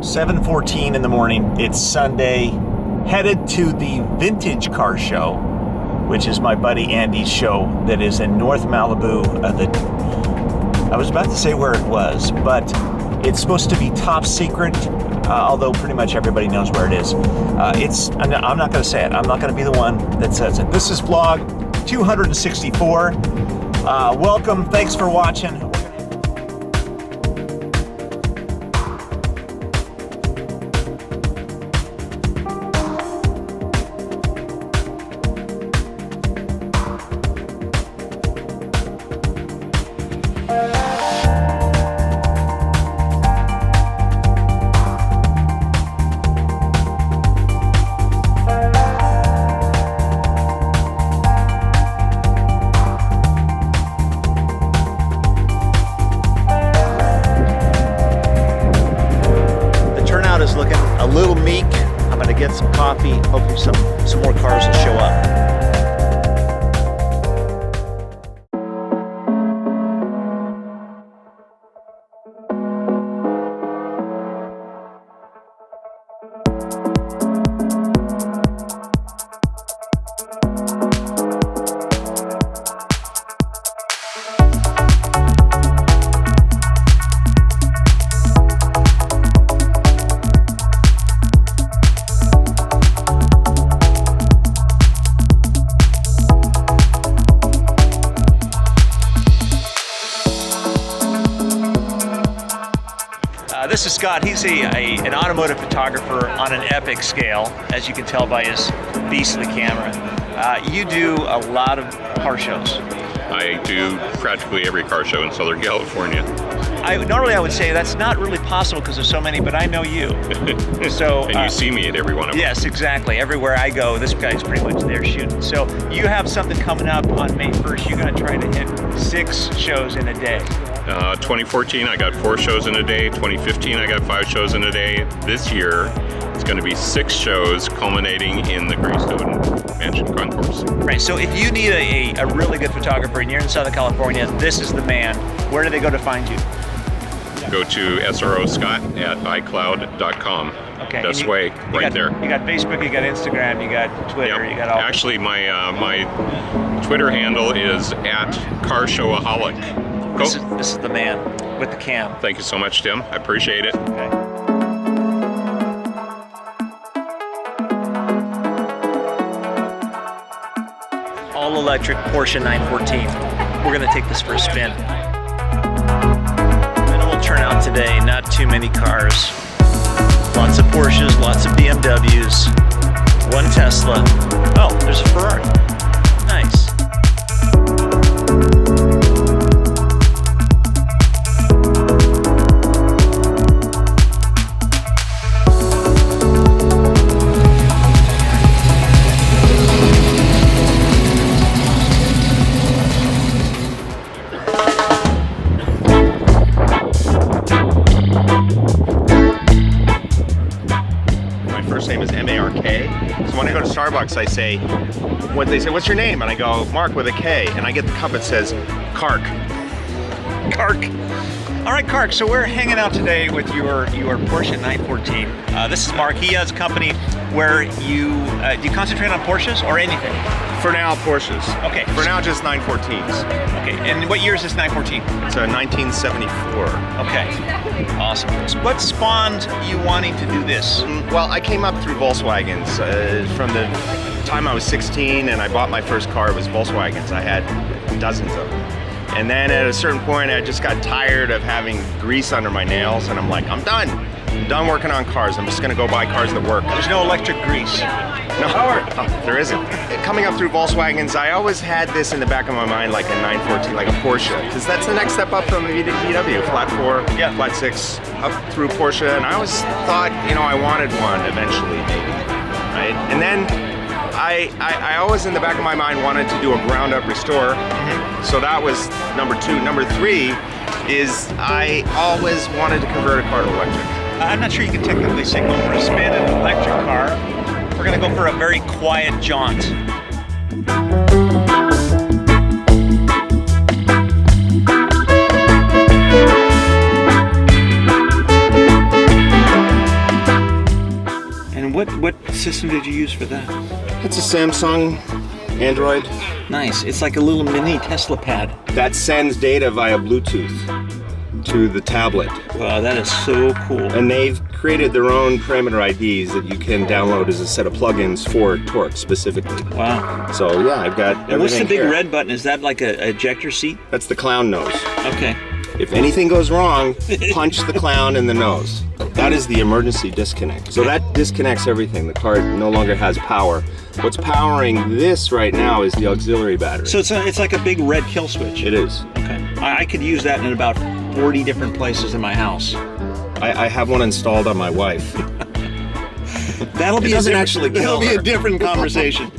7:14 in the morning. It's Sunday. Headed to the Vintage Car Show, which is my buddy Andy's show that is in North Malibu. I was about to say where it was, but it's supposed to be top secret, although pretty much everybody knows where it is. I'm not going to say it. I'm not going to be the one that says it. This is vlog 264. Welcome. Thanks for watching. Is looking a little meek. I'm gonna get some coffee. Hopefully some more cars will show up. This is Scott. He's an automotive photographer on an epic scale, as you can tell by his beastly camera. You do a lot of car shows. I do practically every car show in Southern California. Normally I would say that's not really possible because there's so many, but I know you. So and you see me at every one of them. Yes, exactly. Everywhere I go, this guy's pretty much there shooting. So you have something coming up on May 1st. You're going to try to hit 6 shows in a day. 2014, I got 4 shows in a day. 2015, I got 5 shows in a day. This year, it's going to be 6 shows culminating in the Greystone Mansion Concourse. Right, so if you need a really good photographer and you're in Southern California, this is the man. Where do they go to find you? Go to sroscott@icloud.com. Okay. That's way right there. You got Facebook, you got Instagram, you got Twitter, you got all. Actually, my Twitter handle is @carshowaholic. This is the man with the cam. Thank you so much, Tim. I appreciate it. Okay. All electric Porsche 914. We're gonna take this for a spin. Minimal turnout today, not too many cars. Lots of Porsches, lots of BMWs, 1 Tesla. Oh, there's a Ferrari. Nice. M-A-R-K. So when I go to Starbucks, I say, they say, what's your name? And I go, Mark with a K. And I get the cup that says, Kark. Kark. All right, Kark, so we're hanging out today with your Porsche 914. This is Mark. He has a company where do you concentrate on Porsches or anything? For now, Porsches. Okay. For now, just 914s. Okay, and what year is this 914? It's a 1974. Okay, awesome. What spawned you wanting to do this? Well, I came up through Volkswagens. From the time I was 16 and I bought my first car, it was Volkswagens. I had dozens of them. And then at a certain point, I just got tired of having grease under my nails, and I'm like, I'm done. I'm done working on cars. I'm just gonna go buy cars that work. There's no electric grease. No, there isn't. Coming up through Volkswagens, I always had this in the back of my mind, like a 914, like a Porsche, because that's the next step up from the VW, flat 4, flat 6, up through Porsche, and I always thought, I wanted one eventually, maybe, right? And then I always in the back of my mind wanted to do a ground up restore, so that was number 2. Number 3 is I always wanted to convert a car to electric. I'm not sure you can technically signal for a spin in an electric car. We're gonna go for a very quiet jaunt. system did you use for that? It's a Samsung Android Nice. It's like a little mini Tesla pad. that sends data via Bluetooth to the tablet. Wow, that is so cool. And they've created their own parameter IDs that you can download as a set of plugins for Torque specifically. Wow. So yeah, I've got everything. And what's the big here. red button? Is that like a ejector seat? That's the clown nose. Okay. If anything goes wrong, punch the clown in the nose. That is the emergency disconnect. So that disconnects everything. The car no longer has power. What's powering this right now is the auxiliary battery. So it's like a big red kill switch. It is. Okay. I could use that in about 40 different places in my house. I have one installed on my wife. That'll be doesn't actually kill That'll be her. a different conversation.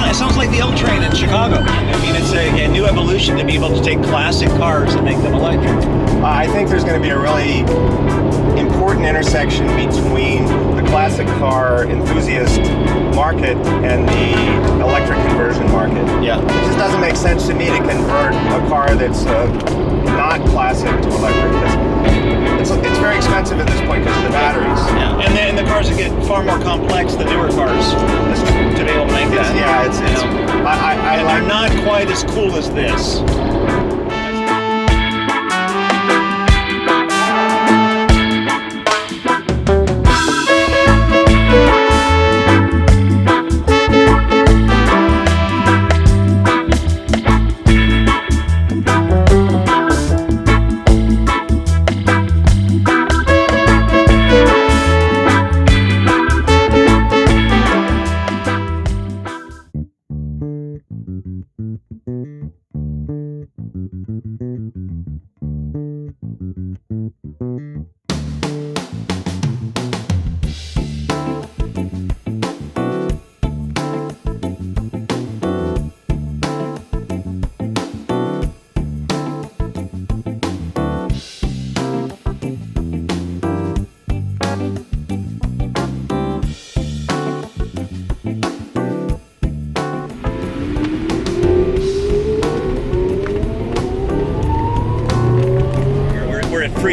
It sounds like the L train in Chicago. I mean, it's a new evolution to be able to take classic cars and make them electric. I think there's going to be a really important intersection between the classic car enthusiast market and the electric conversion market. Yeah. It just doesn't make sense to me to convert a car that's not classic to electric. It's very expensive at this point because of the batteries. Yeah. And then the cars that get far more complex, the newer cars, to be able to make that. Yeah, it's I and like. they're not quite as cool as this.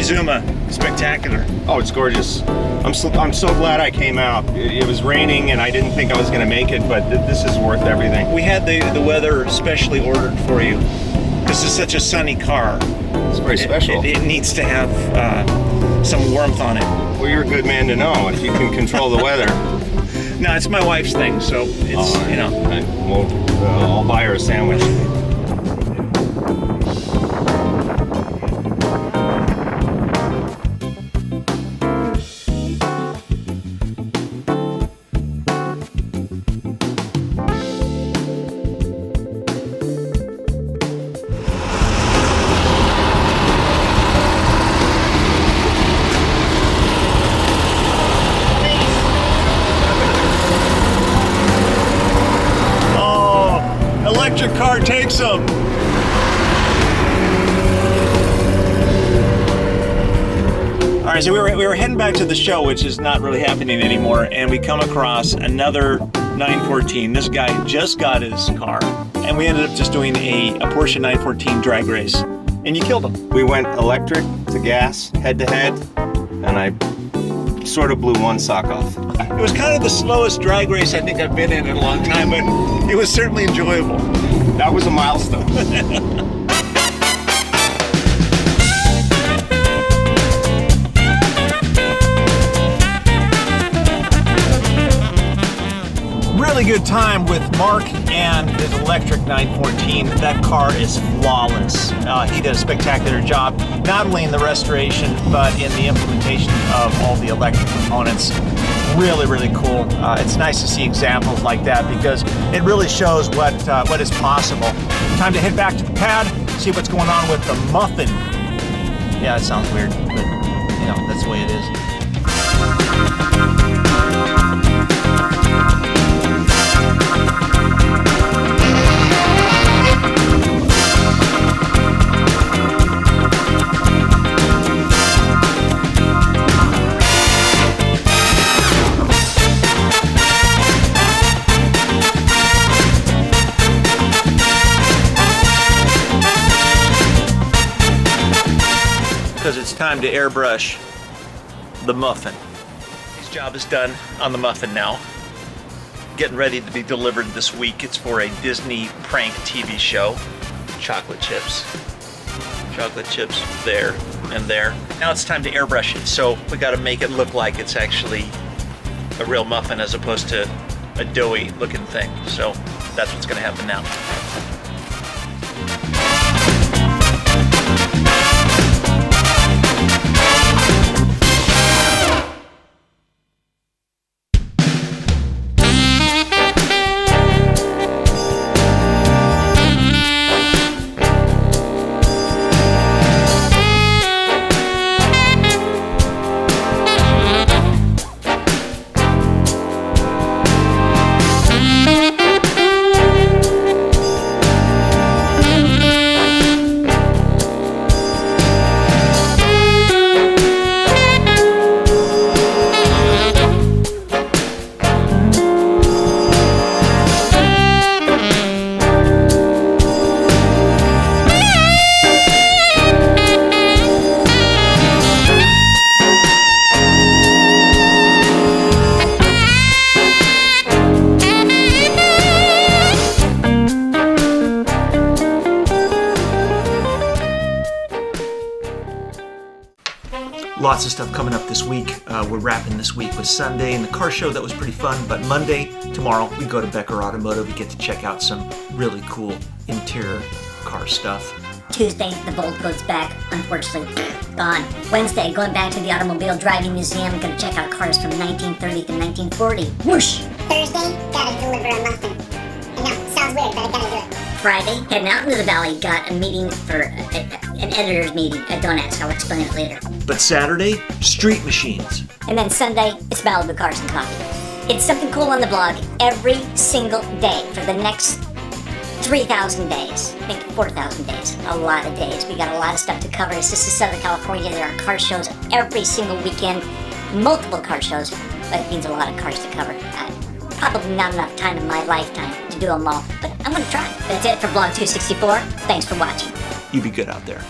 Zuma spectacular. Oh, it's gorgeous. I'm so glad I came out. It was raining and I didn't think I was going to make it, but this is worth everything. We had the weather specially ordered for you. This is such a sunny car. It's very special. It needs to have some warmth on it. Well, you're a good man to know if you can control the weather. No, it's my wife's thing, so it's, you know. Well, I'll buy her a sandwich. Electric car takes them. All right, so we were heading back to the show, which is not really happening anymore, and we come across another 914. This guy just got his car, and we ended up just doing a Porsche 914 drag race, and you killed him. We went electric to gas, head to head, and I sort of blew one sock off. It was kind of the slowest drag race I think I've been in a long time, but it was certainly enjoyable. That was a milestone. Really good time with Mark and his electric 914. That car is flawless. He did a spectacular job, not only in the restoration, but in the implementation of all the electric components. Really, really cool. It's nice to see examples like that because it really shows what is possible. Time to head back to the pad, see what's going on with the muffin. Yeah, it sounds weird, but you know, that's the way it is. because it's time to airbrush the muffin. His job is done on the muffin now. Getting ready to be delivered this week. It's for a Disney prank TV show. Chocolate chips. Chocolate chips there and there. Now it's time to airbrush it. So we got to make it look like it's actually a real muffin as opposed to a doughy looking thing. So that's what's going to happen now. Lots of stuff coming up this week. We're wrapping this week with Sunday and the car show. That was pretty fun. But Monday, tomorrow, we go to Becker Automotive. We get to check out some really cool interior car stuff. Tuesday, the Bolt goes back, unfortunately, gone. Wednesday, going back to the Automobile Driving Museum. Gonna check out cars from 1930 to 1940. Whoosh! Thursday, gotta deliver a muffin. I know, sounds weird, but I gotta do it. Friday, heading out into the valley, got a meeting for an editor's meeting at Donuts. I'll explain it later. But Saturday, street machines. And then Sunday, it's Malibu Cars and Coffee. It's something cool on the blog every single day for the next 3,000 days. I think 4,000 days. A lot of days. We got a lot of stuff to cover. This is Southern California. There are car shows every single weekend. Multiple car shows. But it means a lot of cars to cover. Probably not enough time in my lifetime to do them all. But I'm going to try. That's it for Blog 264. Thanks for watching. You be good out there.